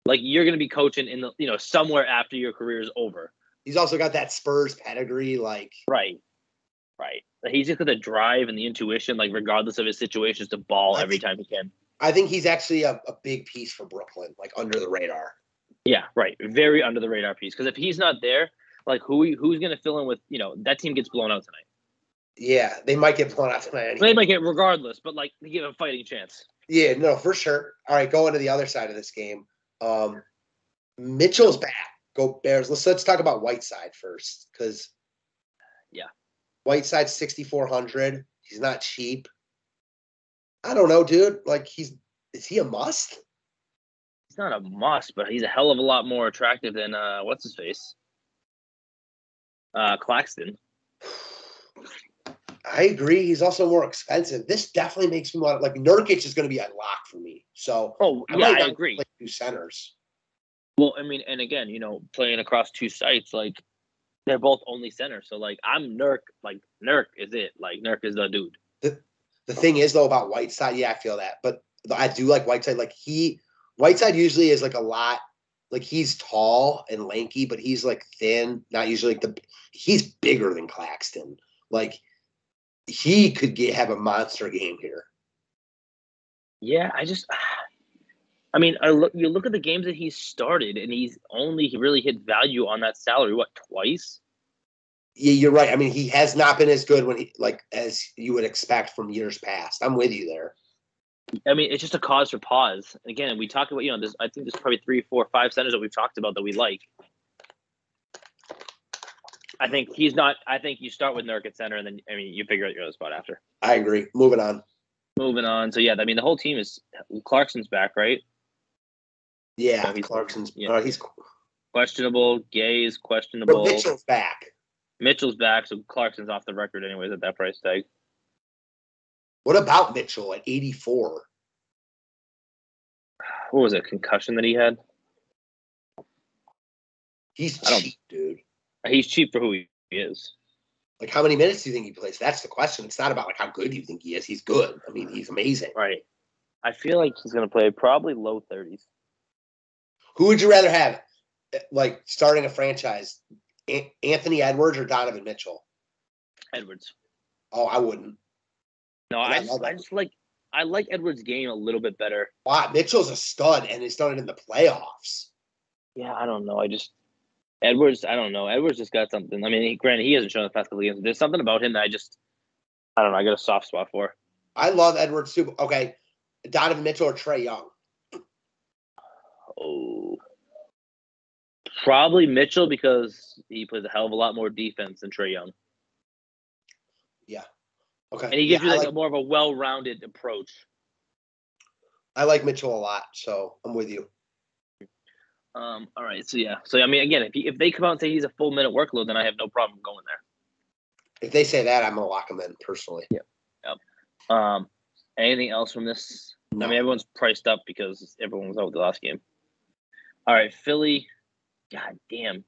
like you're gonna be coaching in the somewhere after your career is over. He's also got that Spurs pedigree. Like, Right. He's just got the drive and the intuition, like regardless of his situations, to ball every time he can. I think he's actually a big piece for Brooklyn, like under the radar. Yeah, right. Very under the radar piece. Because if he's not there, like who's gonna fill in with that team gets blown out tonight. Yeah, they might get blown out tonight. Anyway. They might get regardless, but like they give a fighting chance. Yeah, no, for sure. All right, going to the other side of this game. Mitchell's back. Go Bears. Let's talk about Whiteside first, because Whiteside's 6,400. He's not cheap. I don't know, dude. Like is he a must? He's not a must, but he's a hell of a lot more attractive than what's his face, Claxton. I agree. He's also more expensive. This definitely makes me want like Nurkic is going to be a lock for me. So I agree. Play 2 centers. Well, I mean, and again, playing across 2 sites, like they're both only center. So like I'm Nurk, like Nurk is it. Like Nurk is the dude. The thing is though about Whiteside, yeah, I feel that. But I do like Whiteside. Like Whiteside usually is like a lot, like he's tall and lanky, but he's like thin, not usually like he's bigger than Claxton. Like he could have a monster game here. Yeah, I mean, you look at the games that he's started, and he really hit value on that salary. What, twice? Yeah, you're right. I mean, he has not been as good as you would expect from years past. I'm with you there. I mean, it's just a cause for pause. And again, we talk about this. I think there's probably 3, 4, 5 centers that we've talked about that we like. I think he's not. I think you start with Nurk at center, and then you figure out your other spot after. I agree. Moving on. So yeah, I mean the whole team is Clarkson's back, right? Yeah, so Clarkson's. He's questionable. Gay is questionable. But Mitchell's back. Mitchell's back, so Clarkson's off the record anyways at that price tag. What about Mitchell at 84? What was it? Concussion that he had? He's cheap, dude. He's cheap for who he is. Like, how many minutes do you think he plays? That's the question. It's not about like how good you think he is. He's good. I mean, he's amazing. Right. I feel like he's going to play probably low 30s. Who would you rather have, like, starting a franchise? Anthony Edwards or Donovan Mitchell? Edwards. Oh, I wouldn't. No, I like Edwards' game a little bit better. Wow, Mitchell's a stud, and he's done it in the playoffs. Yeah, I don't know. Edwards, I don't know. Edwards just got something. I mean, granted, he hasn't shown the past couple of games. There's something about him that I don't know. I got a soft spot for. I love Edwards too. Okay, Donovan Mitchell or Trae Young? Oh, probably Mitchell because he plays a hell of a lot more defense than Trae Young. Yeah. Okay. And he gives you more of a well-rounded approach. I like Mitchell a lot, so I'm with you. All right. So yeah. So I mean, again, if they come out and say he's a full minute workload, then I have no problem going there. If they say that, I'm gonna lock him in personally. Yep. Anything else from this? No. I mean, everyone's priced up because everyone was out with the last game. All right, Philly. God damn.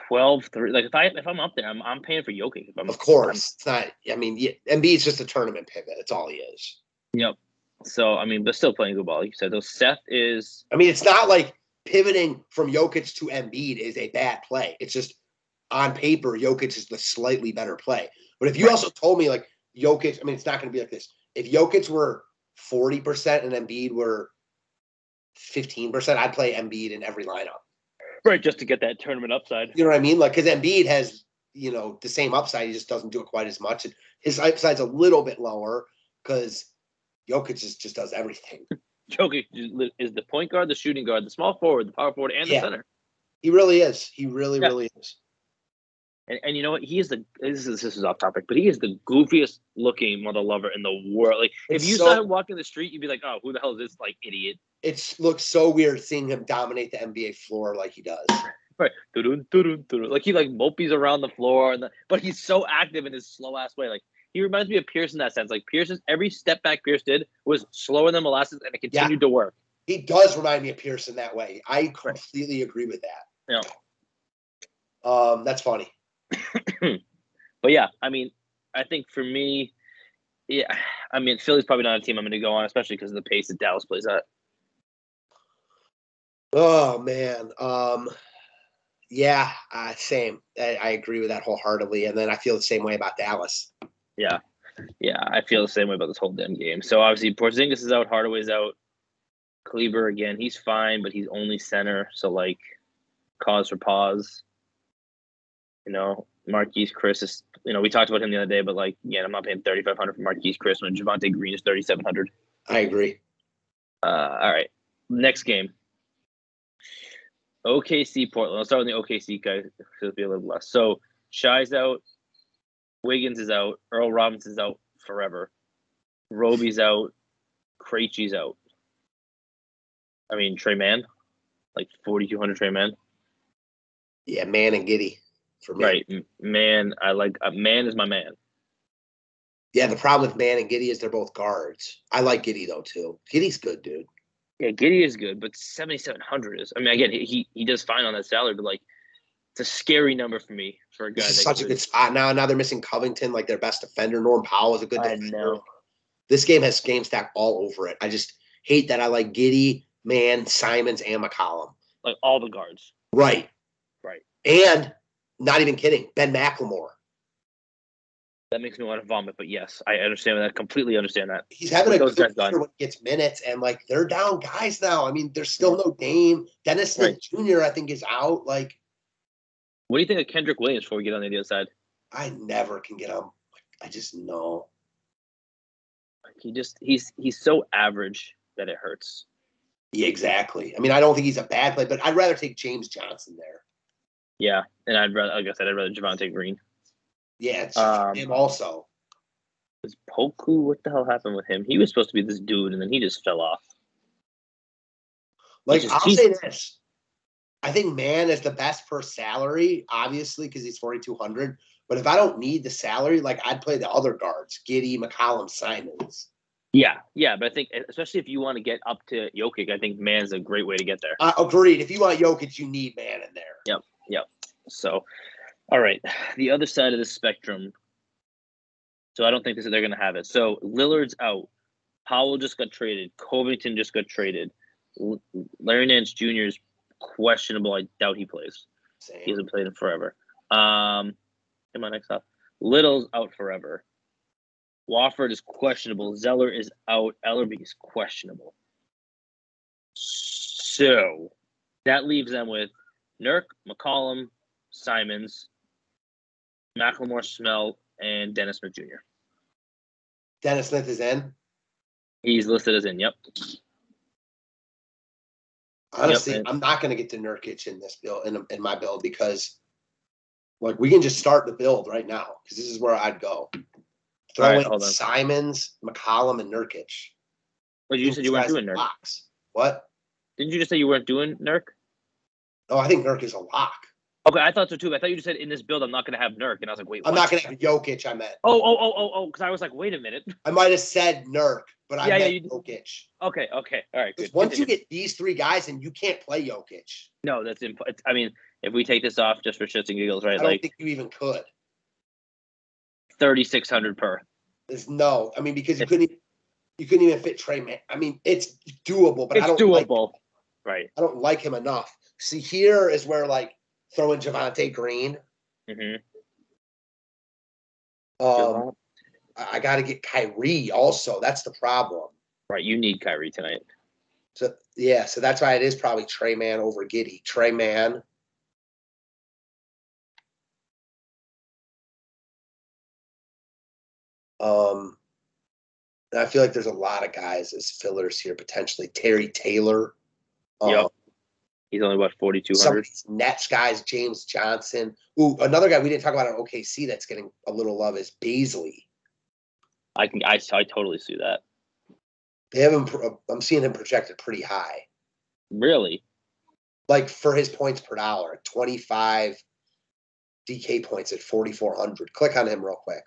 12-3. Like if I'm up there, I'm paying for Jokic. Of course, it's not. I mean, Embiid's just a tournament pivot. That's all he is. Yep. So I mean, but still playing good ball. Like you said, though, Seth is. I mean, it's not like pivoting from Jokic to Embiid is a bad play. It's just on paper, Jokic is the slightly better play. But if you also told me like Jokic, I mean, it's not going to be like this. If Jokic were 40% and Embiid were 15%, I'd play Embiid in every lineup. Right, just to get that tournament upside. You know what I mean? Like, because Embiid has, the same upside. He just doesn't do it quite as much. And his upside's a little bit lower because Jokic just does everything. Jokic is the point guard, the shooting guard, the small forward, the power forward, and the center. He really is. He really is. And you know what? He is this is off topic, but he is the goofiest looking mother lover in the world. Like, if you saw him walking the street, you'd be like, "Oh, who the hell is this like idiot?" It looks so weird seeing him dominate the NBA floor like he does. Right, like he like mopies around the floor, but he's so active in his slow ass way. Like, he reminds me of Pierce in that sense. Like, Pierce's every step back Pierce did was slower than molasses, and it continued to work. He does remind me of Pierce in that way. I completely agree with that. Yeah. That's funny. But yeah, I mean, I think for me, I mean, Philly's probably not a team I'm going to go on, especially because of the pace that Dallas plays at. Oh man, same. I agree with that wholeheartedly, and then I feel the same way about Dallas. Yeah, I feel the same way about this whole damn game. So obviously, Porzingis is out, Hardaway's out, Kleber again, he's fine, but he's only center, so like, cause for pause. Marquise Chris is, we talked about him the other day, but like, again, I'm not paying $3,500 for Marquise Chris when Javonte Green is $3,700. I agree. All right, next game. OKC Portland. Let's start with the OKC guys. It'll be a little less. So Shai's out, Wiggins is out, Earl Robinson's out forever, Roby's out, Krejci's out. I mean, Trey Mann, like 4,200 Trey Mann. Yeah, Mann and Giddey for me. Right, Mann. I like Mann is my man. Yeah, the problem with Mann and Giddey is they're both guards. I like Giddey though too. Giddey's good, dude. Yeah, Giddey is good, but 7,700 is. I mean, again, he does fine on that salary, but like, it's a scary number for me for a guy. This is such a good spot now. Now they're missing Covington, like their best defender. Norm Powell is a good defender. Know. This game has game stack all over it. I just hate that I like Giddey, Mann, Simons, and McCollum. Like all the guards. Right. And not even kidding, Ben McLemore. That makes me want to vomit, but yes, I understand that. Completely understand that. He's having a good year when he gets minutes, and like they're down guys now. I mean, there's still no Dame. Dennis Smith Jr. I think is out. Like, what do you think of Kendrick Williams before we get on the other side? I never can get him. I just know. He's so average that it hurts. Yeah, exactly. I mean, I don't think he's a bad player, but I'd rather take James Johnson there. Yeah, and I'd rather Javonte Green. Yeah, it's him also. Is Poku? What the hell happened with him? He was supposed to be this dude, and then he just fell off. Like, I'll say this. I think Mann is the best per salary, obviously, because he's 4,200. But if I don't need the salary, like, I'd play the other guards, Giddey, McCollum, Simons. Yeah, but I think, especially if you want to get up to Jokic, I think Mann's a great way to get there. Agreed. If you want Jokic, you need Mann in there. Yep. So, all right, the other side of the spectrum. So I don't think they're going to have it. So Lillard's out. Powell just got traded. Covington just got traded. Larry Nance Jr. is questionable. I doubt he plays. Same. He hasn't played in forever. Am I next up? Little's out forever. Wofford is questionable. Zeller is out. Ellerby is questionable. So that leaves them with Nurk, McCollum, Simons, McLemore, Smell, and Dennis Smith Jr. Dennis Smith is in? He's listed as in, yep. Honestly, I'm not going to get to Nurkic in this build, in my build, because like we can just start the build right now, because this is where I'd go. Throw in Simons, McCollum, and Nurkic. But you said you weren't doing Nurk. Locks. What? Didn't you just say you weren't doing Nurk? Oh, I think Nurk is a lock. Okay, I thought so too. I thought you just said in this build I'm not going to have Nurk, and I was like, wait, I'm not going to have Jokic. I meant. Oh, because I was like, wait a minute. I might have said Nurk, but I meant Jokic. Okay, all right, good. Once you get these three guys, and you can't play Jokic. No, that's I mean, if we take this off just for shits and giggles, right? I don't think you even could. 3,600 per. There's no. I mean, because you couldn't even fit Trey Mann. I mean, it's doable, but I don't doable. Right. I don't like him enough. See, here is where like throw in Javonte Green. Mm-hmm. I got to get Kyrie also. That's the problem. Right, you need Kyrie tonight. So that's why it is probably Trey Mann over Giddey. Trey Mann, And I feel like there's a lot of guys as fillers here potentially. Terry Taylor. Yep. He's only about 4,200. Some of these Nets guys, James Johnson. Ooh, another guy we didn't talk about on OKC that's getting a little love is Beasley. I totally see that. They have him. I'm seeing him projected pretty high. Really? Like for his points per dollar, 25 DK points at 4,400. Click on him real quick.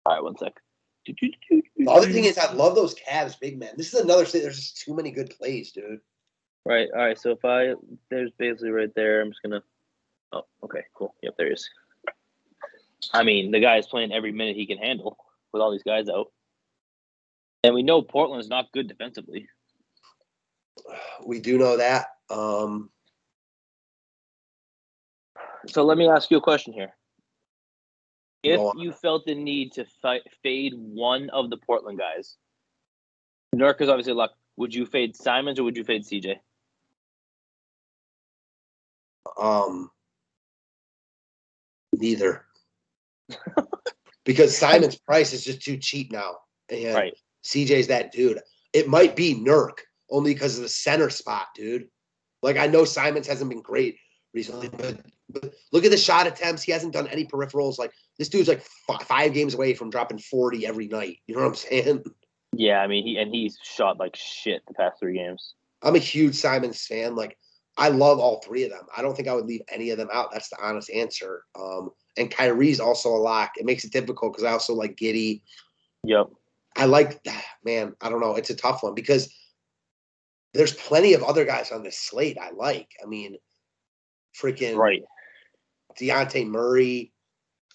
All right, one sec. The other thing is, I love those Cavs big men. This is another thing. There's just too many good plays, dude. Right. All right. So there's Beasley right there. I'm just gonna. Oh, okay, cool. Yep, there he is. I mean, the guy is playing every minute he can handle with all these guys out, and we know Portland is not good defensively. We do know that. So let me ask you a question here. If you felt the need to fade one of the Portland guys, Nurk is obviously luck. Would you fade Simons or would you fade CJ? Neither. Because Simon's price is just too cheap now. And right. CJ's that dude. It might be Nurk only because of the center spot, dude. Like, I know Simons hasn't been great recently, but look at the shot attempts. He hasn't done any peripherals. Like, this dude's like 5 games away from dropping 40 every night. You know what I'm saying? Yeah, I mean, he's shot like shit the past 3 games. I'm a huge Simons fan. Like, I love all 3 of them. I don't think I would leave any of them out. That's the honest answer. And Kyrie's also a lock. It makes it difficult because I also like Giddey. Yep. I like, man, I don't know. It's a tough one because there's plenty of other guys on this slate I like. I mean, freaking right. Dejounte Murray,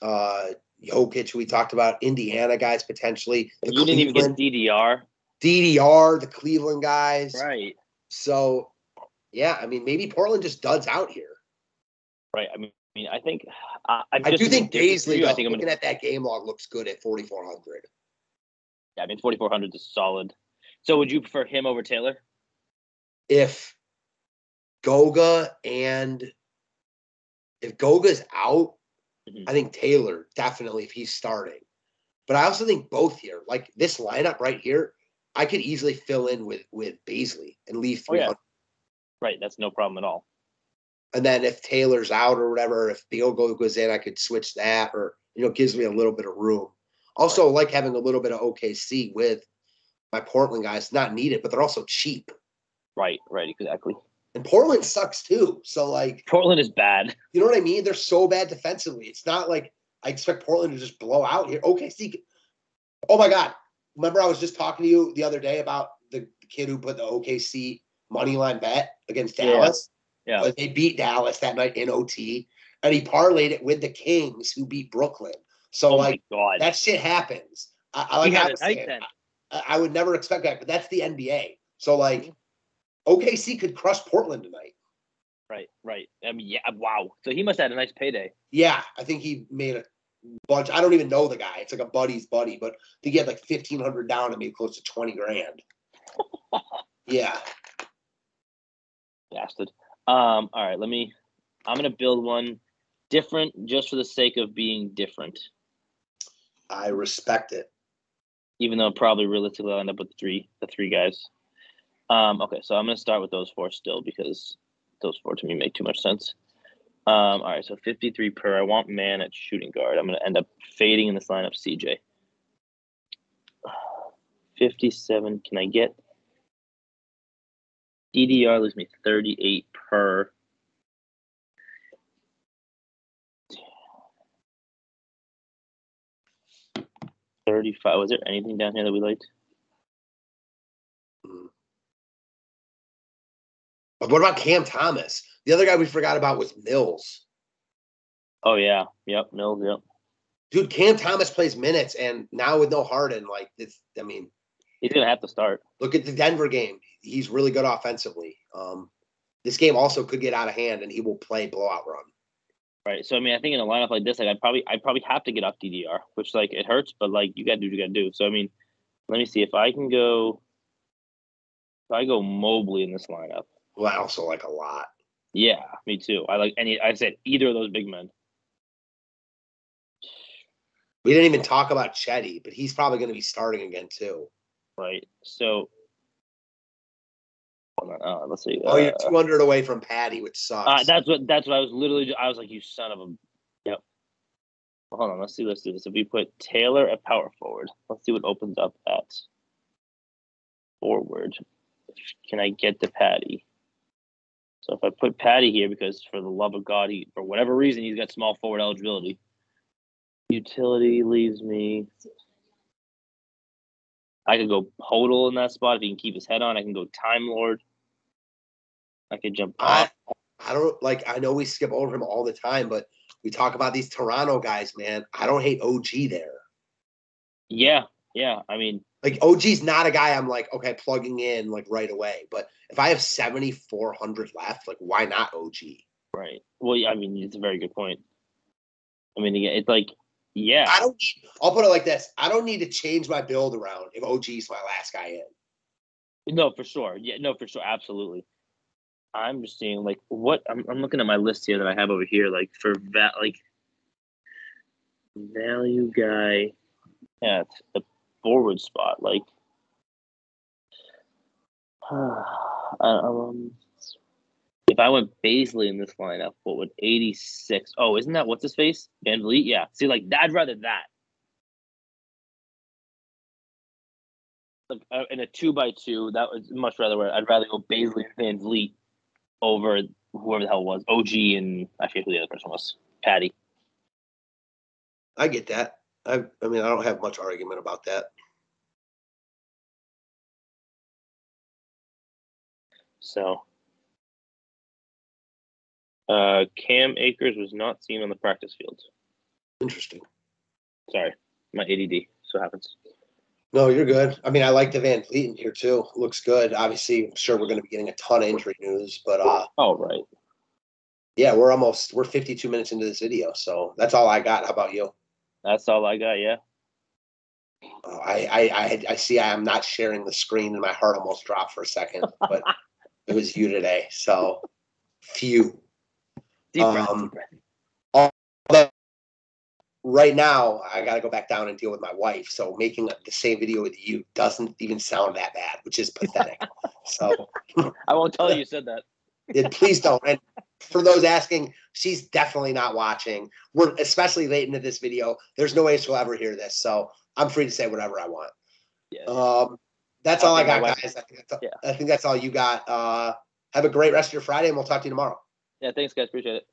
Jokic, we talked about, Indiana guys potentially. You didn't even get DDR. DDR, the Cleveland guys. Right. So, yeah, I mean, maybe Portland just duds out here. Right. I mean, I think I do think Beasley, though, looking at that game log, looks good at 4,400. Yeah, I mean, 4,400 is solid. So would you prefer him over Taylor? If Goga's out, I think Taylor, definitely, if he's starting. But I also think both here, like this lineup right here, I could easily fill in with Beasley and leave 300. Right, that's no problem at all. And then if Taylor's out or whatever, if Goga goes in, I could switch that or, gives me a little bit of room. Also, I like having a little bit of OKC with my Portland guys. Not needed, but they're also cheap. Right, exactly. And Portland sucks too. So, like, Portland is bad. You know what I mean? They're so bad defensively. It's not like I expect Portland to just blow out here. OKC. Oh my God. Remember I was just talking to you the other day about the kid who put the OKC money line bet against Dallas? Yeah. But they beat Dallas that night in OT. And he parlayed it with the Kings who beat Brooklyn. So, that shit happens. I would never expect that, but that's the NBA. So, OKC could crush Portland tonight. Right. I mean, yeah, wow. So he must have had a nice payday. Yeah, I think he made a bunch. I don't even know the guy. It's like a buddy's buddy, but I think he had like 1,500 down and made close to 20 grand. Yeah. Bastard. All right, I'm going to build one different just for the sake of being different. I respect it. Even though probably realistically I'll end up with the three guys. Okay, so I'm going to start with those 4 still because those 4 to me make too much sense. All right, so 53 per. I want man at shooting guard. I'm going to end up fading in this lineup CJ. 57. Can I get DDR? Leaves me 38 per. $35. Was there anything down here that we liked? But what about Cam Thomas? The other guy we forgot about was Mills. Oh, yeah. Yep, Mills, yep. Dude, Cam Thomas plays minutes, and now with no Harden, he's going to have to start. Look at the Denver game. He's really good offensively. This game also could get out of hand, and he will play blowout run. Right. So, I mean, I think in a lineup like this, I'd probably have to get off DDR, which, it hurts, but, you got to do what you got to do. So, I mean, let me see. If I go Mobley in this lineup. Well, I also like a lot. Yeah, me too. I said either of those big men. We didn't even talk about Chetty, but he's probably going to be starting again too. Right. So, hold on. Let's see. You're 200 away from Patty, which sucks. That's what I was literally. I was like, you son of a. Yep. Hold on. Let's do this. If we put Taylor at power forward, let's see what opens up at forward. Can I get to Patty? So if I put Patty here, because for the love of God, for whatever reason he's got small forward eligibility. Utility leaves me. I could go Podol in that spot if he can keep his head on. I can go Time Lord. I could jump up. I don't like. I know we skip over him all the time, but we talk about these Toronto guys, man. I don't hate OG there. Yeah. I mean, like OG's not a guy I'm like, okay, plugging in like right away. But if I have 7,400 left, like why not OG? Right. Well, I mean, it's a very good point. I mean, it's like. Yeah. I'll put it like this. I don't need to change my build around if OG's my last guy in. No, for sure. Yeah, no, for sure. Absolutely. I'm just seeing like what I'm looking at my list here that I have over here, like for value guy at the forward spot. Like if I went Baisley in this lineup, what would 86? Oh, isn't that what's his face? Van Vliet? Yeah. See, like I'd rather that. Like, in a 2x2, that was much rather. I'd rather go Baisley and Van Vliet over whoever the hell it was, OG, and I forget who the other person was, Patty. I get that. I mean, I don't have much argument about that. So, Cam Akers was not seen on the practice field. Interesting. Sorry, my ADD. So happens. No, you're good. I mean, I like the Van Vliet in here too. Looks good. Obviously, I'm sure we're going to be getting a ton of injury news, but right. Yeah, we're 52 minutes into this video, so that's all I got. How about you? That's all I got. Yeah. I see. I am not sharing the screen, and my heart almost dropped for a second, but it was you today. So, phew. Deep breath. Right now, I got to go back down and deal with my wife. So making the same video with you doesn't even sound that bad, which is pathetic. So I won't tell you said that. Please don't. And for those asking, she's definitely not watching. We're especially late into this video. There's no way she'll ever hear this. So I'm free to say whatever I want. Yeah. That's all I got, guys. I think that's all you got. Have a great rest of your Friday, and we'll talk to you tomorrow. Yeah, thanks, guys. Appreciate it.